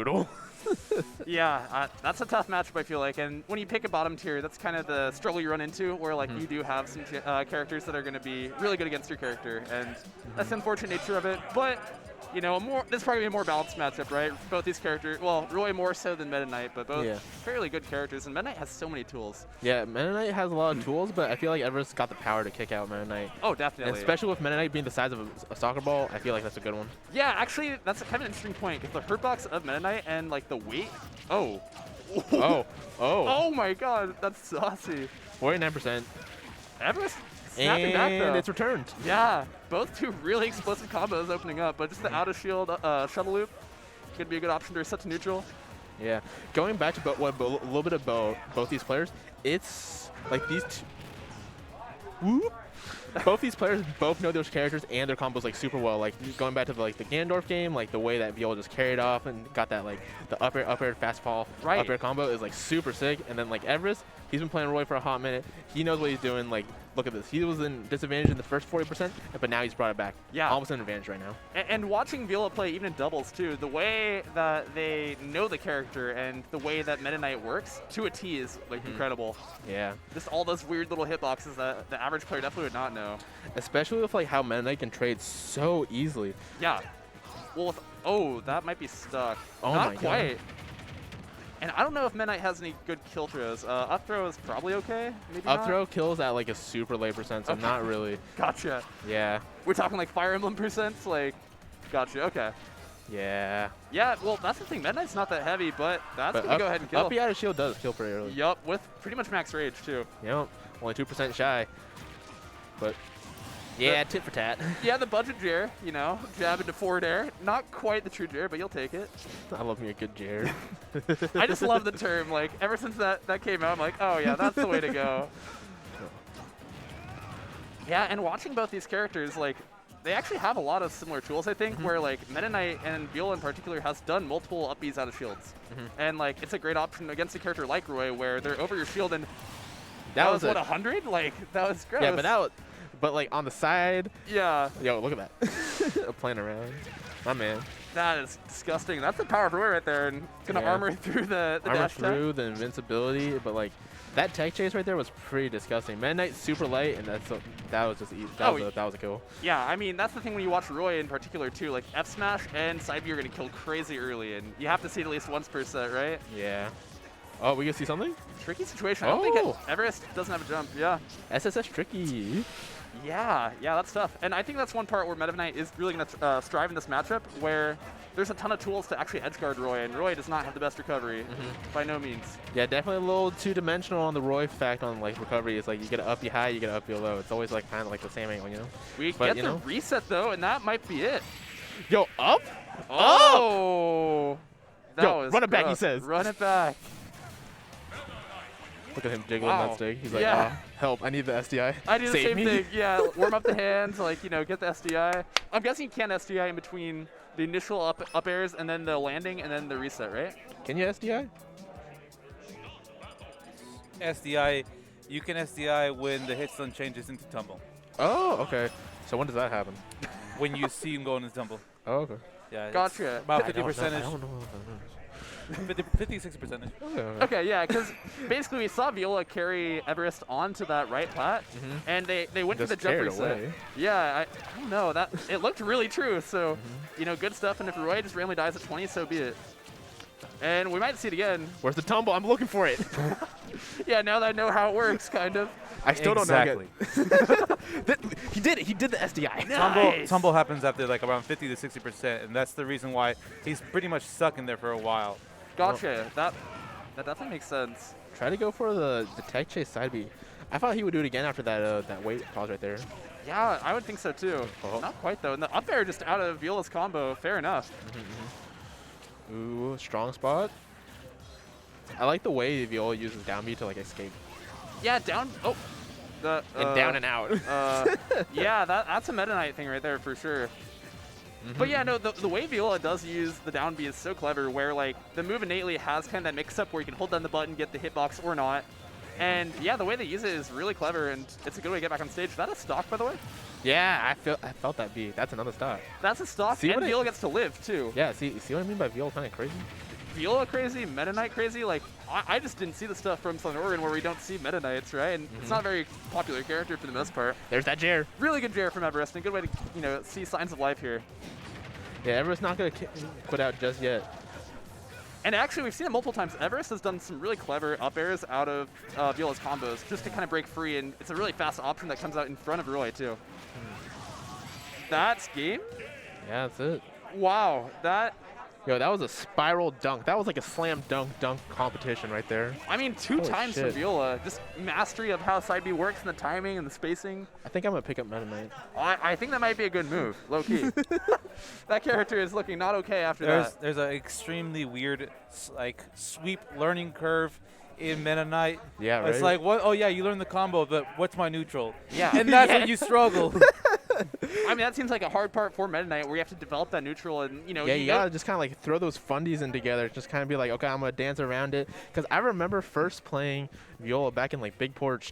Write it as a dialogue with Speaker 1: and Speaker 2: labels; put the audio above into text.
Speaker 1: brutal.
Speaker 2: Yeah, that's a tough matchup, I feel like. And when you pick a bottom tier, that's kind of the struggle you run into, where like you do have some characters that are going to be really good against your character, and that's the unfortunate nature of it. But you know, this is probably a more balanced matchup, right? Both these characters, well, Roy more so than Meta Knight, but both fairly good characters. And Meta Knight has so many tools.
Speaker 1: Yeah, Meta Knight has a lot of tools, but I feel like Everest got the power to kick out Meta Knight.
Speaker 2: Oh, definitely.
Speaker 1: And especially with Meta Knight being the size of a soccer ball, I feel like that's a good one.
Speaker 2: Yeah, actually, that's kind of an interesting point, because the hurtbox of Meta Knight and like the weight. Oh. Oh my God, that's saucy.
Speaker 1: 49%.
Speaker 2: Everest snapping back though.
Speaker 1: And it's returned.
Speaker 2: Yeah, both two really explosive combos opening up, but just the out of shield shuttle loop could be a good option to reset to neutral.
Speaker 1: Yeah, going back to a little bit about both these players, it's like these two. Whoop. Both these players both know those characters and their combos like super well. Like going back to the Ganondorf game, like the way that Viola just carried off and got that like the up air fast fall up air combo is like super sick. And then like Everest, he's been playing Roy for a hot minute. He knows what he's doing. Like look at this, he was in disadvantage in the first 40%, but now he's brought it back. Yeah, almost an advantage right now.
Speaker 2: And watching Viola play even in doubles too, the way that they know the character and the way that Meta Knight works to a T is like incredible.
Speaker 1: Yeah,
Speaker 2: just all those weird little hitboxes that the average player definitely would not know.
Speaker 1: Especially with like how Meta Knight can trade so easily.
Speaker 2: Yeah. Well, with, that might be stuck.
Speaker 1: Oh
Speaker 2: not
Speaker 1: my
Speaker 2: quite.
Speaker 1: God.
Speaker 2: And I don't know if Meta Knight has any good kill throws. Up throw is probably okay. Maybe
Speaker 1: up throw kills at like a super late percent, so not really.
Speaker 2: Gotcha.
Speaker 1: Yeah.
Speaker 2: We're talking like Fire Emblem percents, like. Gotcha. Okay.
Speaker 1: Yeah.
Speaker 2: Yeah. Well, that's the thing. Meta Knight's not that heavy, but that's gonna go ahead and kill.
Speaker 1: Up out of shield does kill pretty early.
Speaker 2: Yup, with pretty much max rage too.
Speaker 1: Yep. Only 2% shy. But. Yeah, tit for tat.
Speaker 2: Yeah, the budget Jer, you know, jab into forward air. Not quite the true Jer, but you'll take it.
Speaker 1: I love me a good Jer.
Speaker 2: I just love the term. Like, ever since that came out, I'm like, oh yeah, that's the way to go. Yeah, and watching both these characters, like, they actually have a lot of similar tools, I think, where, like, Meta Knight and Viola in particular has done multiple up Bs out of shields. And, like, it's a great option against a character like Roy, where they're over your shield, and that was what, 100? Like, that was gross.
Speaker 1: Yeah, but that was... But like on the side,
Speaker 2: yeah.
Speaker 1: Yo, look at that. Playing around, my man.
Speaker 2: That is disgusting. That's the power of Roy right there, and gonna armor through the dash
Speaker 1: through the invincibility. But like that tech chase right there was pretty disgusting. Meta Knight's super light, and that was just easy. That was a kill.
Speaker 2: Yeah, I mean that's the thing when you watch Roy in particular too. Like F smash and side B are gonna kill crazy early, and you have to see it at least once per set, right?
Speaker 1: Yeah. Oh, we gonna see something?
Speaker 2: Tricky situation. I don't think Everest doesn't have a jump. Yeah.
Speaker 1: SSS tricky.
Speaker 2: Yeah, that's tough. And I think that's one part where Meta Knight is really going to strive in this matchup, where there's a ton of tools to actually edgeguard Roy, and Roy does not have the best recovery, by no means.
Speaker 1: Yeah, definitely a little two-dimensional on the Roy fact on like recovery. It's like you get up you high, you get up you low. It's always like kind of like the same angle, you know?
Speaker 2: We get the reset though, and that might be it.
Speaker 1: Yo, up?
Speaker 2: Oh! That was
Speaker 1: run it back, he says.
Speaker 2: Run it back.
Speaker 1: Look at him jiggling that stick. He's like, help, I need the SDI.
Speaker 2: I do the same thing. Yeah, warm up the hands, like, you know, get the SDI. I'm guessing you can't SDI in between the initial up airs and then the landing and then the reset, right?
Speaker 1: Can you SDI?
Speaker 3: SDI, you can SDI when the hit stun changes into tumble.
Speaker 1: Oh, okay. So when does that happen?
Speaker 3: When you see him go into tumble.
Speaker 1: Oh, okay.
Speaker 2: Yeah, gotcha.
Speaker 3: About 50%.
Speaker 1: I don't know.
Speaker 3: 56%.
Speaker 2: Okay, yeah, because basically we saw Viola carry Everest onto that right plat, and they went to the jump reset. Yeah, I don't know. It looked really true, so, you know, good stuff, and if Roy just randomly dies at 20, so be it. And we might see it again.
Speaker 1: Where's the tumble? I'm looking for it.
Speaker 2: Yeah, now that I know how it works, kind of.
Speaker 1: I still don't know. He did it. He did the SDI.
Speaker 2: Nice.
Speaker 3: Tumble happens after like around 50 to 60%, and that's the reason why he's pretty much stuck in there for a while.
Speaker 2: Gotcha. That definitely makes sense.
Speaker 1: Try to go for the tech chase side B. I thought he would do it again after that weight pause right there.
Speaker 2: Yeah, I would think so too. Not quite though. And the up air just out of Viola's combo. Fair enough.
Speaker 1: Ooh, strong spot. I like the way Viola uses down B to like escape.
Speaker 2: Yeah, down. Oh,
Speaker 1: and down and out.
Speaker 2: Yeah, that's a Meta Knight thing right there for sure. But yeah, no, the way Viola does use the down B is so clever, where like the move innately has kind of that mix-up where you can hold down the button, get the hitbox or not. And yeah, the way they use it is really clever, and it's a good way to get back on stage. Is that a stock, by the way?
Speaker 1: Yeah, I felt that B. That's another stock.
Speaker 2: That's a stock, and Viola gets to live too.
Speaker 1: Yeah, see what I mean by Viola kind of crazy?
Speaker 2: Viola crazy, Meta Knight crazy. Like, I just didn't see the stuff from Southern Oregon where we don't see Meta Knights, right? And it's not a very popular character for the most part.
Speaker 1: There's that Jair.
Speaker 2: Really good Jair from Everest, and a good way to, you know, see signs of life here.
Speaker 1: Yeah, Everest's not going to quit out just yet.
Speaker 2: And actually, we've seen it multiple times. Everest has done some really clever up airs out of Viola's combos just to kind of break free, and it's a really fast option that comes out in front of Roy, too. That's game?
Speaker 1: Yeah, that's it.
Speaker 2: Wow, that...
Speaker 1: Yo, that was a spiral dunk. That was like a slam dunk competition right there.
Speaker 2: I mean, two
Speaker 1: Holy
Speaker 2: times
Speaker 1: shit.
Speaker 2: for Viola. Just mastery of how side B works and the timing and the spacing.
Speaker 1: I think I'm going to pick up Meta Knight.
Speaker 2: I think that might be a good move, low-key. That character is looking not okay after that.
Speaker 3: There's an extremely weird like sweep learning curve in Meta Knight.
Speaker 1: Yeah,
Speaker 3: It's
Speaker 1: right?
Speaker 3: like, what? Oh yeah, you learned the combo, but what's my neutral?
Speaker 2: Yeah.
Speaker 3: And that's when you struggle.
Speaker 2: I mean, that seems like a hard part for Meta Knight where you have to develop that neutral and, you know.
Speaker 1: Yeah, you gotta just kind of like throw those fundies in together. Just kind of be like, okay, I'm gonna dance around it. Because I remember first playing Viola back in like Big Porch